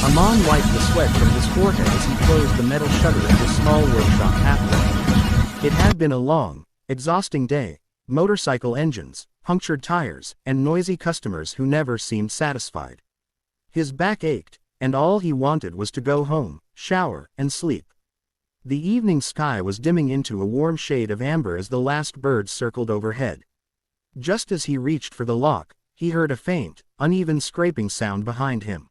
Aman wiped the sweat from his forehead as he closed the metal shutter of his small workshop halfway. It had been a long, exhausting day. Motorcycle engines, punctured tires, and noisy customers who never seemed satisfied. His back ached, and all he wanted was to go home, shower, and sleep. The evening sky was dimming into a warm shade of amber as the last birds circled overhead. Just as he reached for the lock, he heard a faint, uneven scraping sound behind him.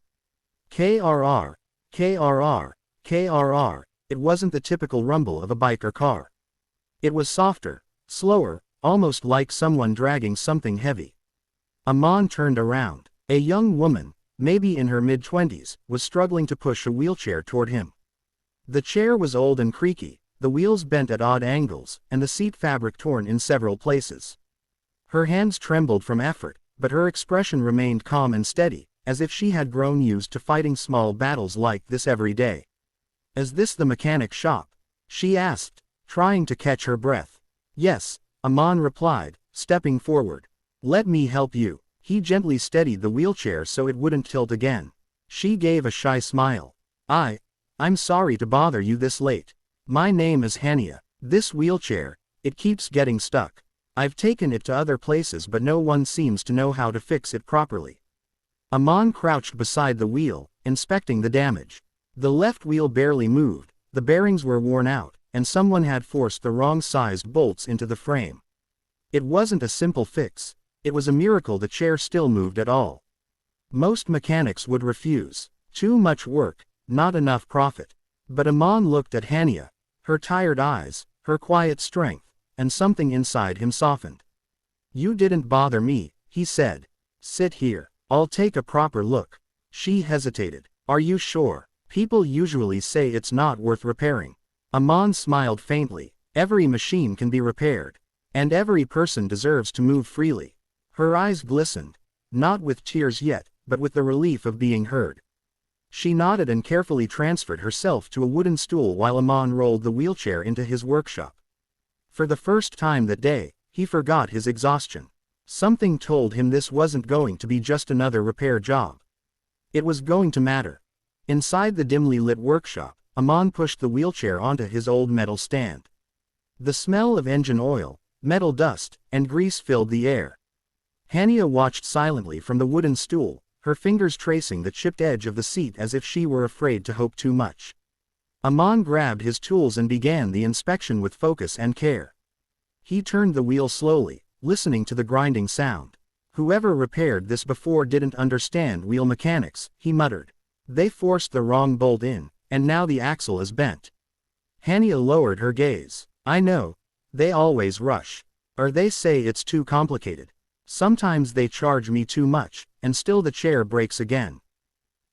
KRR, KRR, KRR. It wasn't the typical rumble of a bike or car. It was softer, slower, almost like someone dragging something heavy. Aman turned around. A young woman, maybe in her mid-20s, was struggling to push a wheelchair toward him. The chair was old and creaky, the wheels bent at odd angles, and the seat fabric torn in several places. Her hands trembled from effort, but her expression remained calm and steady, as if she had grown used to fighting small battles like this every day. "Is this the mechanic shop?" she asked, trying to catch her breath. "Yes," Aman replied, stepping forward. "Let me help you." He gently steadied the wheelchair so it wouldn't tilt again. She gave a shy smile. I'm sorry to bother you this late. My name is Hania. This wheelchair, it keeps getting stuck. I've taken it to other places but no one seems to know how to fix it properly." Aman crouched beside the wheel, inspecting the damage. The left wheel barely moved, the bearings were worn out, and someone had forced the wrong-sized bolts into the frame. It wasn't a simple fix. It was a miracle the chair still moved at all. Most mechanics would refuse. Too much work, not enough profit. But Aman looked at Hania, her tired eyes, her quiet strength, and something inside him softened. "You didn't bother me," he said. "Sit here. I'll take a proper look." She hesitated. "Are you sure? People usually say it's not worth repairing." Aman smiled faintly. "Every machine can be repaired. And every person deserves to move freely." Her eyes glistened. Not with tears yet, but with the relief of being heard. She nodded and carefully transferred herself to a wooden stool while Aman rolled the wheelchair into his workshop. For the first time that day, he forgot his exhaustion. Something told him this wasn't going to be just another repair job. It was going to matter. Inside the dimly lit workshop, Aman pushed the wheelchair onto his old metal stand. The smell of engine oil, metal dust, and grease filled the air. Hania watched silently from the wooden stool, her fingers tracing the chipped edge of the seat as if she were afraid to hope too much. Aman grabbed his tools and began the inspection with focus and care. He turned the wheel slowly, listening to the grinding sound. "Whoever repaired this before didn't understand wheel mechanics," he muttered. "They forced the wrong bolt in, and now the axle is bent." Hania lowered her gaze. "I know. They always rush. Or they say it's too complicated. Sometimes they charge me too much, and still the chair breaks again."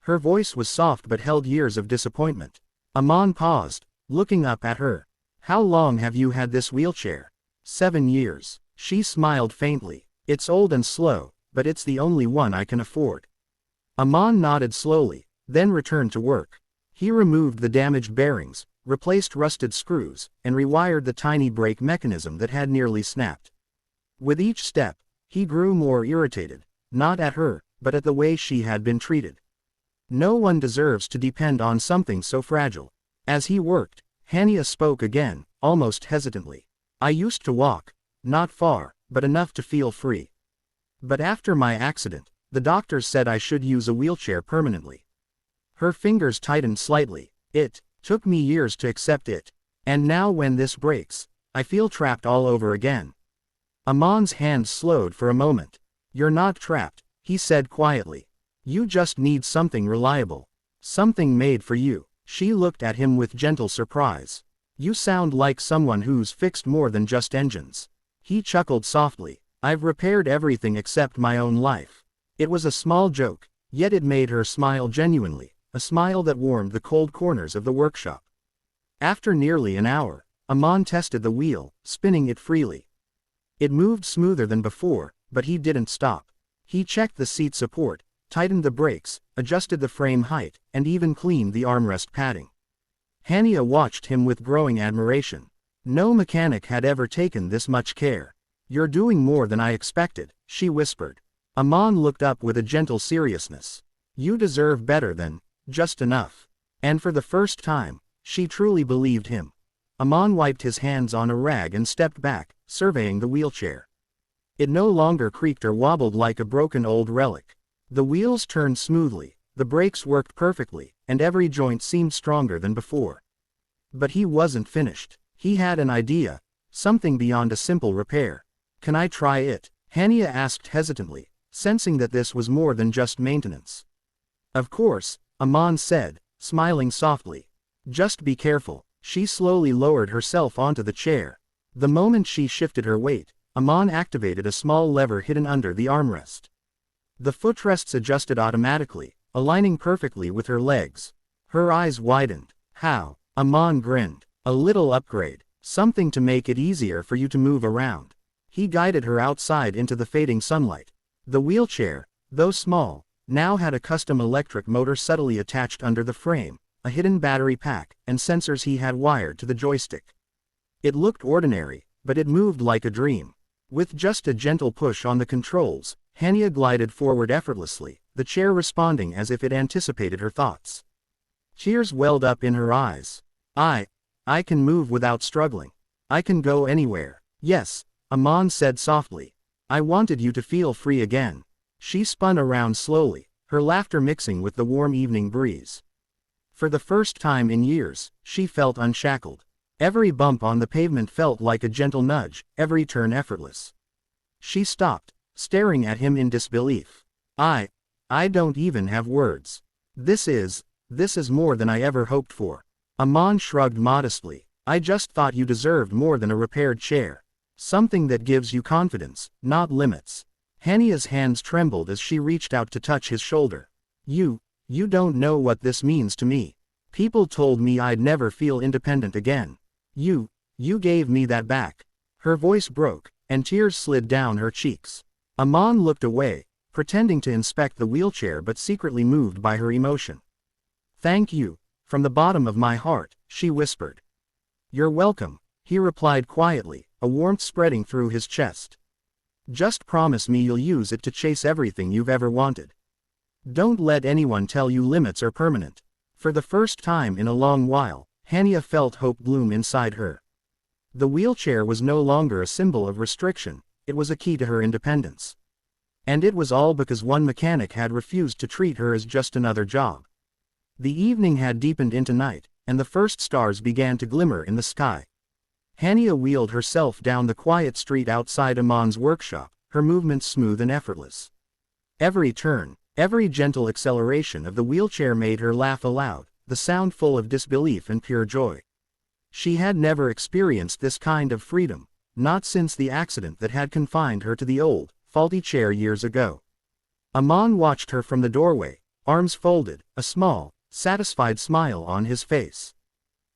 Her voice was soft but held years of disappointment. Aman paused, looking up at her. "How long have you had this wheelchair?" 7 years. She smiled faintly. "It's old and slow, but it's the only one I can afford." Aman nodded slowly, then returned to work. He removed the damaged bearings, replaced rusted screws, and rewired the tiny brake mechanism that had nearly snapped. With each step, he grew more irritated, not at her, but at the way she had been treated. No one deserves to depend on something so fragile. As he worked, Hania spoke again, almost hesitantly. "I used to walk. Not far, but enough to feel free. But after my accident, the doctors said I should use a wheelchair permanently." Her fingers tightened slightly. "It took me years to accept it. And now when this breaks, I feel trapped all over again." Aman's hands slowed for a moment. "You're not trapped," he said quietly. "You just need something reliable. Something made for you." She looked at him with gentle surprise. "You sound like someone who's fixed more than just engines." He chuckled softly. "I've repaired everything except my own life." It was a small joke, yet it made her smile genuinely, a smile that warmed the cold corners of the workshop. After nearly an hour, Aman tested the wheel, spinning it freely. It moved smoother than before, but he didn't stop. He checked the seat support, tightened the brakes, adjusted the frame height, and even cleaned the armrest padding. Hania watched him with growing admiration. No mechanic had ever taken this much care. "You're doing more than I expected," she whispered. Aman looked up with a gentle seriousness. "You deserve better than just enough. And for the first time, she truly believed him. Aman wiped his hands on a rag and stepped back, surveying the wheelchair. It no longer creaked or wobbled like a broken old relic. The wheels turned smoothly, the brakes worked perfectly, and every joint seemed stronger than before. But he wasn't finished. He had an idea, something beyond a simple repair. "Can I try it?" Hania asked hesitantly, sensing that this was more than just maintenance. "Of course," Aman said, smiling softly. "Just be careful." She slowly lowered herself onto the chair. The moment she shifted her weight, Aman activated a small lever hidden under the armrest. The footrests adjusted automatically, aligning perfectly with her legs. Her eyes widened. "How?" Aman grinned. "A little upgrade, something to make it easier for you to move around." He guided her outside into the fading sunlight. The wheelchair, though small, now had a custom electric motor subtly attached under the frame, a hidden battery pack, and sensors he had wired to the joystick. It looked ordinary, but it moved like a dream. With just a gentle push on the controls, Hania glided forward effortlessly, the chair responding as if it anticipated her thoughts. Tears welled up in her eyes. I can move without struggling. I can go anywhere." "Yes," Aman said softly. "I wanted you to feel free again." She spun around slowly, her laughter mixing with the warm evening breeze. For the first time in years, she felt unshackled. Every bump on the pavement felt like a gentle nudge, every turn effortless. She stopped, staring at him in disbelief. I don't even have words. This is more than I ever hoped for." Aman shrugged modestly. "I just thought you deserved more than a repaired chair. Something that gives you confidence, not limits." Hania's hands trembled as she reached out to touch his shoulder. You don't know what this means to me. People told me I'd never feel independent again. You gave me that back." Her voice broke, and tears slid down her cheeks. Aman looked away, pretending to inspect the wheelchair but secretly moved by her emotion. "Thank you, from the bottom of my heart," she whispered. "You're welcome," he replied quietly, a warmth spreading through his chest. "Just promise me you'll use it to chase everything you've ever wanted. Don't let anyone tell you limits are permanent." For the first time in a long while, Hania felt hope bloom inside her. The wheelchair was no longer a symbol of restriction, it was a key to her independence. And it was all because one mechanic had refused to treat her as just another job. The evening had deepened into night, and the first stars began to glimmer in the sky. Hania wheeled herself down the quiet street outside Aman's workshop, her movements smooth and effortless. Every turn, every gentle acceleration of the wheelchair made her laugh aloud, the sound full of disbelief and pure joy. She had never experienced this kind of freedom, not since the accident that had confined her to the old, faulty chair years ago. Aman watched her from the doorway, arms folded, a small, satisfied smile on his face.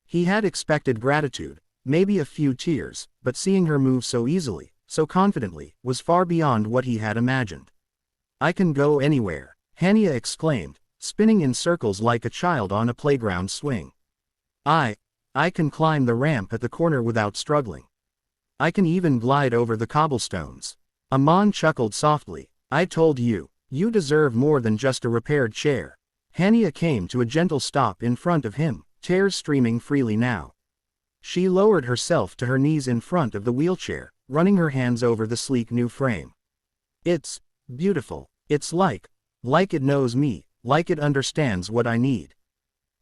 He had expected gratitude, maybe a few tears, but seeing her move so easily, so confidently, was far beyond what he had imagined. "I can go anywhere," Hania exclaimed, spinning in circles like a child on a playground swing. I can climb the ramp at the corner without struggling. I can even glide over the cobblestones." Aman chuckled softly. "I told you, you deserve more than just a repaired chair." Hania came to a gentle stop in front of him, tears streaming freely now. She lowered herself to her knees in front of the wheelchair, running her hands over the sleek new frame. "It's beautiful. It's like it knows me, like it understands what I need.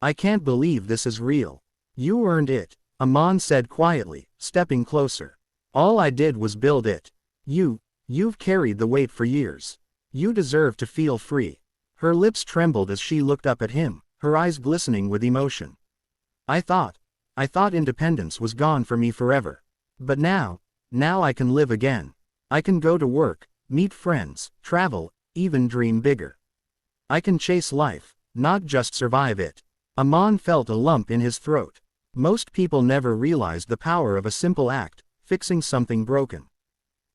I can't believe this is real." "You earned it," Aman said quietly, stepping closer. "All I did was build it. You've carried the weight for years. You deserve to feel free." Her lips trembled as she looked up at him, her eyes glistening with emotion. I thought independence was gone for me forever. But now I can live again. I can go to work, meet friends, travel, even dream bigger. I can chase life, not just survive it." Aman felt a lump in his throat. Most people never realized the power of a simple act, fixing something broken.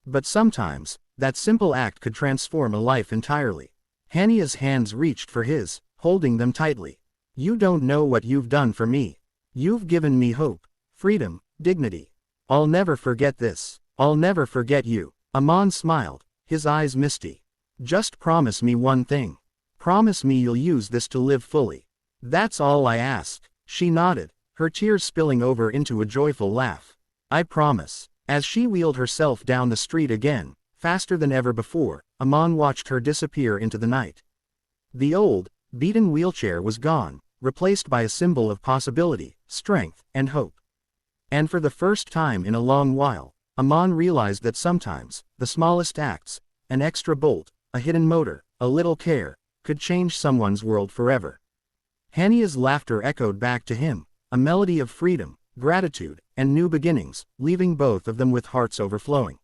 But sometimes, that simple act could transform a life entirely. Hania's hands reached for his, holding them tightly. "You don't know what you've done for me. You've given me hope, freedom, dignity. I'll never forget this. I'll never forget you." Aman smiled, his eyes misty. "Just promise me one thing. Promise me you'll use this to live fully. That's all I ask. She nodded, her tears spilling over into a joyful laugh. I promise. As she wheeled herself down the street again, faster than ever before, Aman watched her disappear into the night. The old, beaten wheelchair was gone, replaced by a symbol of possibility, strength, and hope. And for the first time in a long while, Aman realized that sometimes, the smallest acts, an extra bolt, a hidden motor, a little care, could change someone's world forever. Hania's laughter echoed back to him, a melody of freedom, gratitude, and new beginnings, leaving both of them with hearts overflowing.